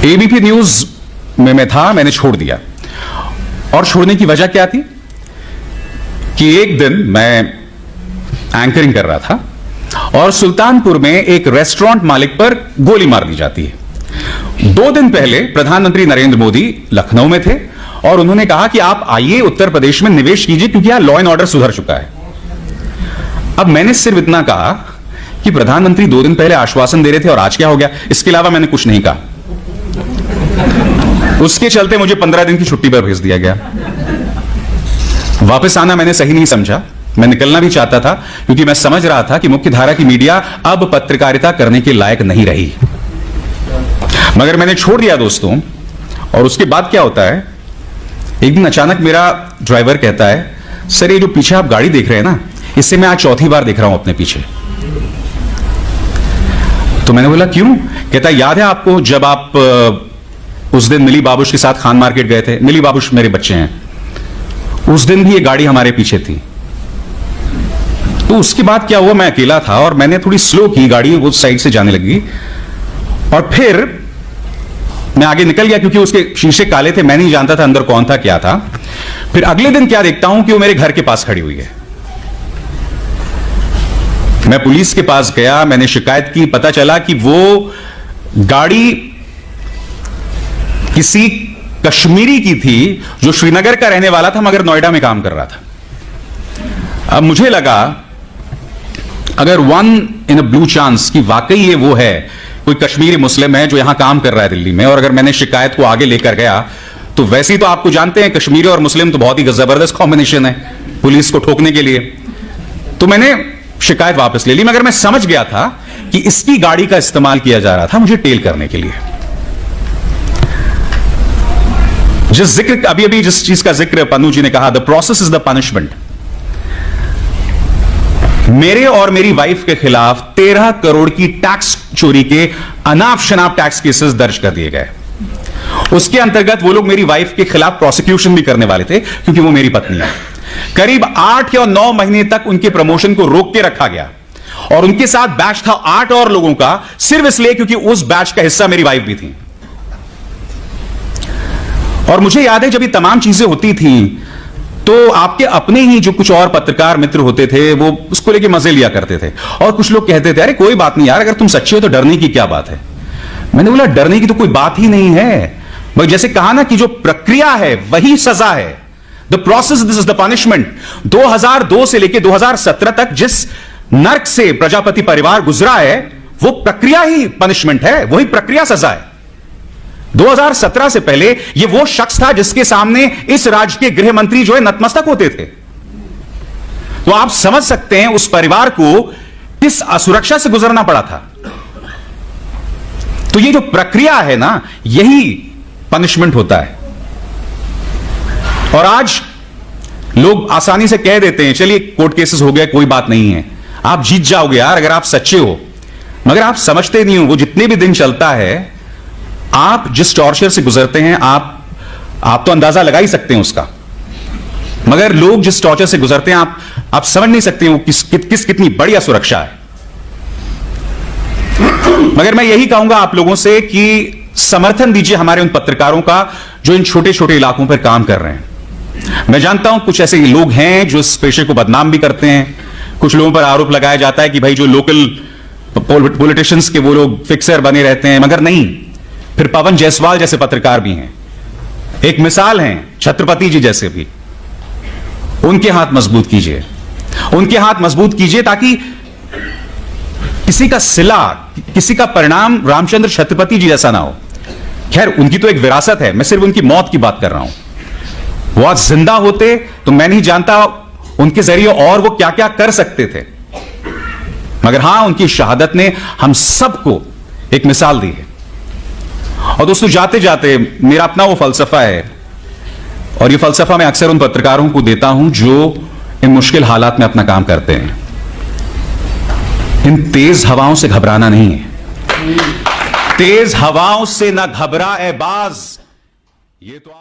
ABP news में मैं था, मैंने छोड़ दिया। और छोड़ने की वजह क्या थी कि एक दिन मैं एंकरिंग कर रहा था और सुल्तानपुर में एक रेस्टोरेंट मालिक पर गोली मार दी जाती है। 2 दिन पहले प्रधानमंत्री नरेंद्र मोदी लखनऊ में थे और उन्होंने कहा कि आप आइए उत्तर प्रदेश में निवेश कीजिए क्योंकि यहां लॉ एंड ऑर्डर सुधर चुका है। अब मैंने सिर्फ इतना कहा कि प्रधानमंत्री 2 दिन पहले आश्वासन दे रहे थे और आज क्या हो गया, इसके अलावा मैंने कुछ नहीं कहा। उसके चलते मुझे 15 दिन की छुट्टी पर भेज दिया गया। वापस आना मैंने सही नहीं समझा, मैं निकलना भी चाहता था क्योंकि मैं समझ रहा था कि मुख्य धारा की मीडिया अब पत्रकारिता करने के लायक नहीं रही। मगर मैंने छोड़ दिया दोस्तों। और उसके बाद क्या होता है, एक दिन अचानक मेरा ड्राइवर कहता है, सर ये जो पीछे आप गाड़ी देख रहे हैं ना, इससे मैं आज चौथी बार देख रहा हूं अपने पीछे। तो मैंने बोला क्यों? कहता याद है आपको जब आप उस दिन मिली बाबूश के साथ खान मार्केट गए थे? मिली बाबूश मेरे बच्चे हैं, उस दिन भी ये गाड़ी हमारे पीछे थी। तो उसके बाद क्या हुआ, मैं अकेला था और मैंने थोड़ी स्लो की गाड़ी, उस साइड से जाने लगी और फिर मैं आगे निकल गया क्योंकि उसके शीशे काले थे, मैं नहीं जानता था अंदर कौन था क्या था। फिर अगले दिन क्या देखता हूं कि वो मेरे घर के पास खड़ी हुई है। मैं पुलिस के पास गया, मैंने शिकायत की, पता चला कि वो गाड़ी किसी कश्मीरी की थी जो श्रीनगर का रहने वाला था मगर नोएडा में काम कर रहा था। अब मुझे लगा अगर 1 in a blue chance कि वाकई ये वो है, कोई कश्मीरी मुस्लिम है जो यहां काम कर रहा है दिल्ली में, और अगर मैंने शिकायत को आगे लेकर गया तो वैसे ही तो आपको जानते हैं कश्मीरी और मुस्लिम तो बहुत ही जबरदस्त कॉम्बिनेशन है पुलिस को ठोकने के लिए। तो मैंने शिकायत वापस ले ली, मगर मैं समझ गया था कि इसकी गाड़ी का इस्तेमाल किया जा रहा था मुझे टेल करने के लिए। जिस चीज का जिक्र पन्नू जी ने कहा, the process is the punishment. मेरे और मेरी वाइफ के खिलाफ 13 करोड़ की टैक्स चोरी के अनाप शनाप टैक्स केसेस दर्ज कर दिए गए। उसके अंतर्गत वो लोग मेरी वाइफ के खिलाफ प्रोसिक्यूशन भी करने वाले थे क्योंकि वो मेरी पत्नी है। करीब 8 या 9 महीने तक उनके प्रमोशन को रोक के रखा गया और उनके साथ बैच था 8 और लोगों का, सिर्फ इसलिए क्योंकि उस बैच का हिस्सा मेरी वाइफ भी थी। और मुझे याद है जब ये तमाम चीजें होती थी तो आपके अपने ही जो कुछ और पत्रकार मित्र होते थे वो उसको लेके मजे लिया करते थे और कुछ लोग कहते थे अरे कोई बात नहीं यार, अगर तुम सच्चे हो तो डरने की क्या बात है। मैंने बोला डरने की तो कोई बात ही नहीं है भाई, जैसे कहा ना कि जो प्रक्रिया है वही सजा है। The process this is the punishment. 2002 से लेकर 2017 तक जिस नर्क से प्रजापति परिवार गुजरा है वो प्रक्रिया ही पनिशमेंट है, वही प्रक्रिया सजा है। 2017 से पहले यह वो शख्स था जिसके सामने इस राज्य के गृह मंत्री जो है नतमस्तक होते थे। तो आप समझ सकते हैं उस परिवार को किस असुरक्षा से गुजरना पड़ा था। तो ये जो प्रक्रिया है ना, यही पनिशमेंट होता है। और आज लोग आसानी से कह देते हैं चलिए कोर्ट केसेस हो गए, कोई बात नहीं है, आप जीत जाओगे यार अगर आप सच्चे हो। मगर आप समझते नहीं हो वो जितने भी दिन चलता है, आप जिस टॉर्चर से गुजरते हैं आप तो अंदाजा लगा ही सकते हैं उसका। मगर लोग जिस टॉर्चर से गुजरते हैं आप समझ नहीं सकते वो कितनी बड़ी सुरक्षा है। मगर मैं यही कहूंगा आप लोगों से कि समर्थन दीजिए हमारे उन पत्रकारों का जो इन छोटे छोटे इलाकों पर काम कर रहे हैं। मैं जानता हूं कुछ ऐसे लोग हैं जो इस पेशे को बदनाम भी करते हैं। कुछ लोगों पर आरोप लगाया जाता है कि भाई जो लोकल पॉलिटिशियंस के वो लोग फिक्सर बने रहते हैं, मगर नहीं। फिर पवन जायसवाल जैसे पत्रकार भी हैं, एक मिसाल हैं छत्रपति जी जैसे भी। उनके हाथ मजबूत कीजिए, उनके हाथ मजबूत कीजिए ताकि किसी का सिला, किसी का परिणाम रामचंद्र छत्रपति जी जैसा ना हो। खैर उनकी तो एक विरासत है, मैं सिर्फ उनकी मौत की बात कर रहा हूं। वो आज जिंदा होते तो मैं नहीं जानता उनके जरिए और वो क्या क्या कर सकते थे। मगर हां, उनकी शहादत ने हम सबको एक मिसाल दी है। और दोस्तों जाते जाते मेरा अपना वो फलसफा है और ये फलसफा मैं अक्सर उन पत्रकारों को देता हूं जो इन मुश्किल हालात में अपना काम करते हैं। इन तेज हवाओं से घबराना नहीं है, तेज हवाओं से ना घबरा ए बाज, ये तो